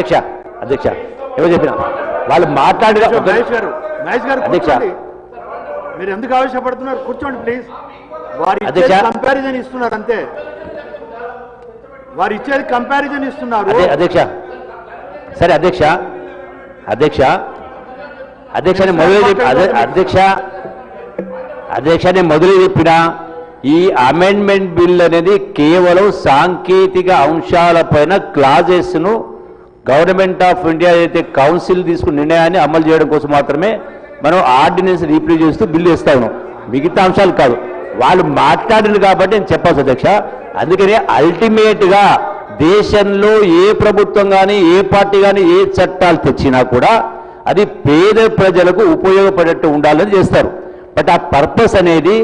అధ్యక్ష అధ్యక్ష ఎవరు చెప్పినా వాళ్ళు మాట్లాడిన మహేష్ గారు అధ్యక్ష మీరు ఎందుకు ఆవేశపడుతున్నారు? కూర్చోండి ప్లీజ్. వారు ఇచ్చేది కంపారిజన్ ఇస్తున్నారు అంతే. వారు ఇచ్చేది కంపారిజన్ ఇస్తున్నారు. అధ్యక్ష సరే అధ్యక్ష అధ్యక్ష అధ్యక్ష నేను మొదలు చెప్పిన ఈ అమెండ్మెంట్ బిల్ అనేది కేవలం సాంకేతిక అంశాలపైన క్లాజెస్ను గవర్నమెంట్ ఆఫ్ ఇండియా అయితే కౌన్సిల్ తీసుకున్న నిర్ణయాన్ని అమలు చేయడం కోసం మాత్రమే మనం ఆర్డినెన్స్ రీప్లేస్ చేస్తూ బిల్లు ఇస్తా ఉన్నాం. మిగతా అంశాలు కాదు. వాళ్ళు మాట్లాడింది కాబట్టి నేను చెప్పాల్సి అధ్యక్ష. అందుకని అల్టిమేట్గా దేశంలో ఏ ప్రభుత్వం కానీ ఏ పార్టీ కానీ ఏ చట్టాలు తెచ్చినా కూడా అది పేద ప్రజలకు ఉపయోగపడేట్టు ఉండాలని చేస్తారు. బట్ ఆ పర్పస్ అనేది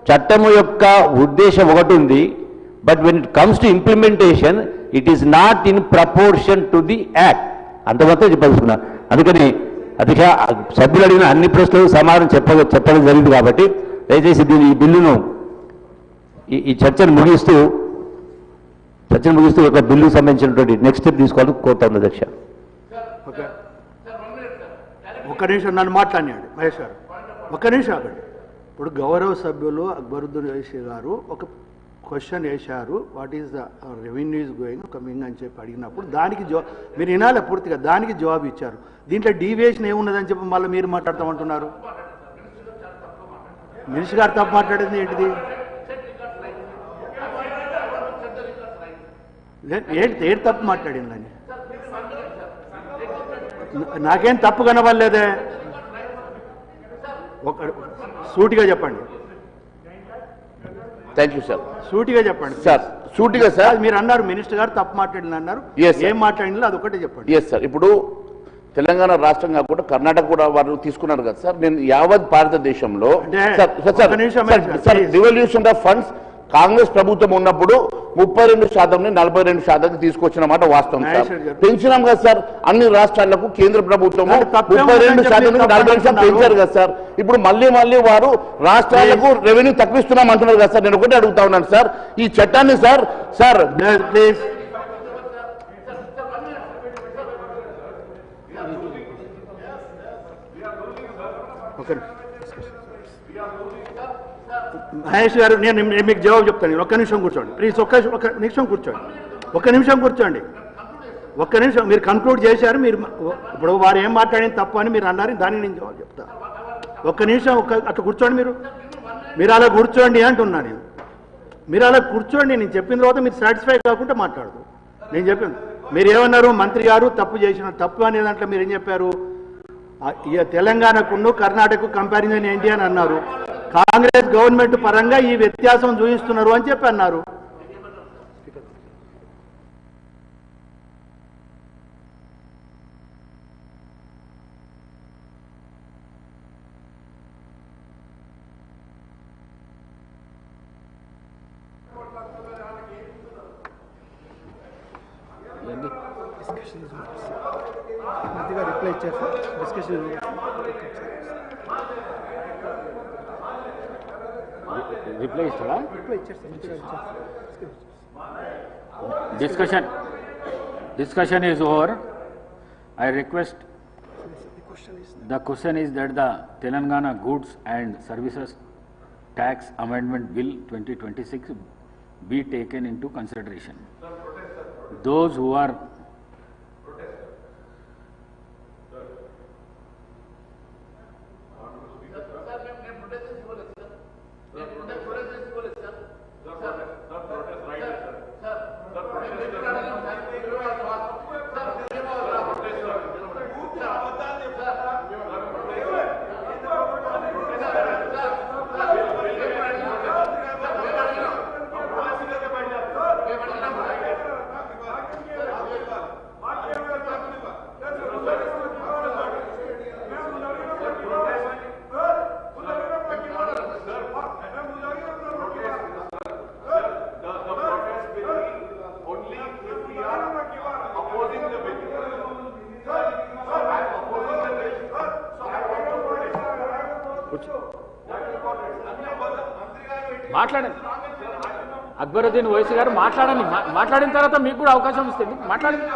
చట్టం యొక్క ఉద్దేశం ఒకటి ఉంది. But when it comes to implementation it is not in proportion to the act. అంతమాత్రం చెప్పదలుచుకున్నాను. అందుకని అధ్యక్ష సభ్యులు అడిగిన అన్ని ప్రశ్నలకు సమాధానం చెప్పడం జరిగింది కాబట్టి దయచేసి ఈ బిల్లును ఈ చర్చను ముగిస్తూ ఒక బిల్లుకు సంబంధించినటువంటి నెక్స్ట్ స్టెప్ తీసుకోవాలని కోరుతా ఉంది అధ్యక్ష. ఒక్క నిమిషం నన్ను మాట్లాడినాడు మహేష్ గారు. ఒక్క నిమిషం ఆగండి. ఇప్పుడు గౌరవ సభ్యులు అక్బరుద్దీన్ ఓవైసీ గారు ఒక క్వశ్చన్ వేశారు, what is the revenue is going coming అని చెప్పి అడిగినప్పుడు దానికి మీరు వినాలి పూర్తిగా, దానికి జవాబు ఇచ్చారు. దీంట్లో డీవియేషన్ ఏమున్నదని చెప్పి మళ్ళీ మీరు మాట్లాడతామంటున్నారు. మినిస్టర్ గారు తప్పు మాట్లాడేది ఏంటిది? ఏంటి తప్పు మాట్లాడిందని నాకేం తప్పు కనవలేదే. ఒక సూటిగా చెప్పండి. Thank you sir. సూటిగా చెప్పండి సార్. సూటిగా సార్ మీరు అన్నారు మినిస్టర్ గారు తప్పు మాట్లాడింది అన్నారు. ఏం మాట్లాడిందో అది ఒకటే చెప్పండి. Yes sir. ఇప్పుడు తెలంగాణ రాష్ట్రం కాకుండా కర్ణాటక కూడా వారు తీసుకున్నారు కదా సార్. నేను యావత్ భారతదేశంలో రివల్యూషన్ ఆఫ్ ఫండ్స్ కాంగ్రెస్ ప్రభుత్వం ఉన్నప్పుడు 32% 42% తీసుకొచ్చిన మాట వాస్తవం సార్. పెంచినాం కదా సార్ అన్ని రాష్ట్రాలకు. కేంద్ర ప్రభుత్వం 32% 40% పెంచారు కదా సార్. ఇప్పుడు మళ్ళీ వారు రాష్ట్రాలకు రెవెన్యూ తగ్గిస్తున్నాం అంటున్నారు కదా సార్. నేను ఒకటే అడుగుతా ఉన్నాను సార్, ఈ చట్టాన్ని సార్ ప్లీజ్ మహేష్ గారు, నేను మీకు జవాబు చెప్తాను. ఒక్క నిమిషం కూర్చోండి ప్లీజ్. ఒక్క నిమిషం కూర్చోండి. ఒక్క నిమిషం మీరు కన్క్లూడ్ చేశారు. మీరు ఇప్పుడు వారు ఏం మాట్లాడింది తప్పు అని మీరు అన్నారు, దానికి నేను జవాబు చెప్తా. ఒక్క నిమిషం అట్లా కూర్చోండి. మీరు అలా కూర్చోండి అంటున్నా నేను. మీరు అలా కూర్చోండి. నేను చెప్పిన తర్వాత మీరు సాటిస్ఫై కాకుండా మాట్లాడదు. నేను చెప్పాను మీరు ఏమన్నారు, మంత్రి గారు తప్పు అనే దాంట్లో మీరు ఏం చెప్పారు, తెలంగాణకు కర్ణాటకకు కంపారిజన్ ఏంటి అని అన్నారు. కాంగ్రెస్ గవర్నమెంట్ పరంగా ఈ వ్యత్యాసం చూపిస్తున్నారు అని చెప్పి అన్నారు. రిప్లై ఇచ్చారు. డిస్కషన్ రిప్లై ఇస్తారా? Discussion is over. I request. The question is that the Telangana Goods and Services Tax Amendment Bill 2026 be taken into consideration. Those who are మాట్లాడండి. అక్బరుద్దీన్ ఓవైసీ గారు మాట్లాడండి. మాట్లాడిన తర్వాత మీకు కూడా అవకాశం ఇస్తుంది. మాట్లాడండి.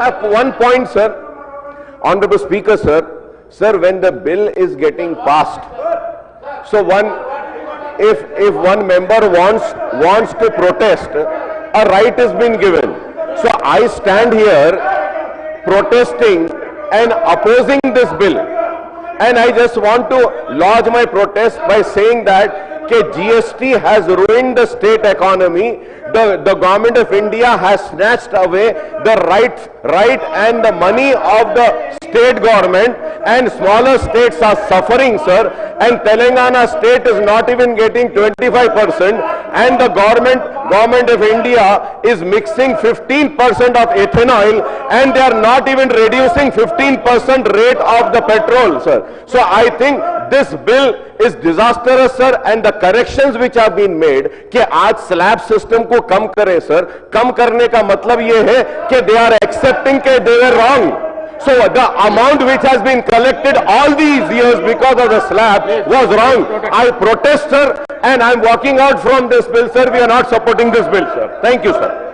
One point, sir. Honorable Speaker, sir. Sir, when the bill is getting passed, so if one member wants to protest, a right has been given. So I stand here protesting and opposing this bill, and I just want to lodge my protest by saying that GST has ruined the state economy. The government of India has snatched away the right and the money of the state government, and smaller states are suffering, sir. And Telangana state is not even getting 25%, and the government of India is mixing 15% of ethanol, and they are not even reducing 15% rate of the petrol, sir. So I think this bill is disastrous, sir, and the corrections which have been made कि आज slab system को कम करें, sir. कम करने का मतलब ये है कि they are accepting कि they were wrong. So the amount which has been collected all these years because of the slab was wrong. I protest, sir, and I am walking out from this bill, sir. We are not supporting this bill, sir. Thank you, sir.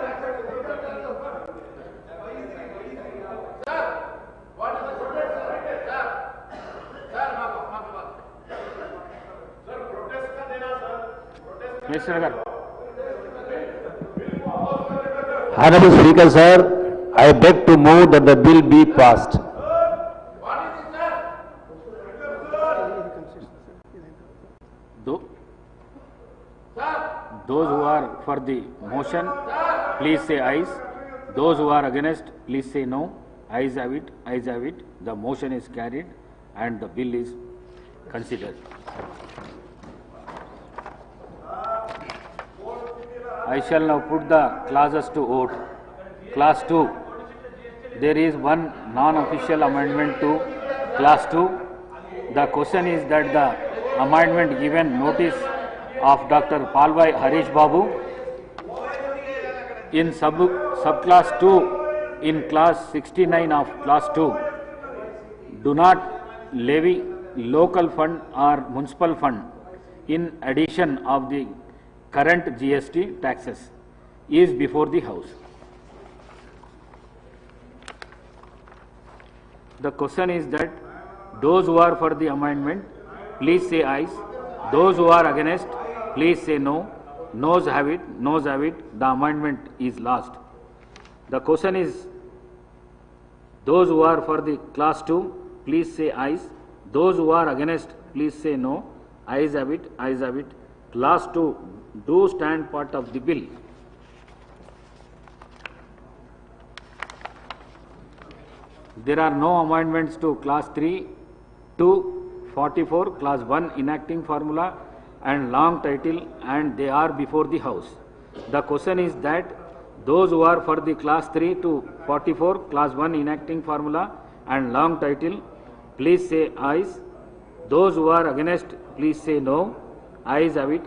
Honorable Speaker, sir, I beg to move that the bill be passed. Those who are for the motion, please say ayes. Those who are against, please say no. Ayes have it, ayes have it. The motion is carried and the bill is considered. I shall now put the clauses to vote. Class 2. There is one non-official amendment to Class 2. The question is that the amendment given notice of Dr. Palwai Harish Babu in subclass 2 in class 69 of class 2 do not levy local fund or municipal fund in addition of the current GST taxes is before the House. The question is that those who are for the amendment, please say ayes. Those who are against, please say no. Noes have it, noes have it. The amendment is lost. The question is, those who are for the class 2, please say ayes. Those who are against, please say no. Ayes have it, ayes have it. Class 2 do stand part of the bill. There are no amendments to class 3 to 44, class 1 enacting formula and long title, and they are before the House. The question is that those who are for the class 3 to 44, class 1 enacting formula and long title, please say ayes. Those who are against, please say no. Ayes have it.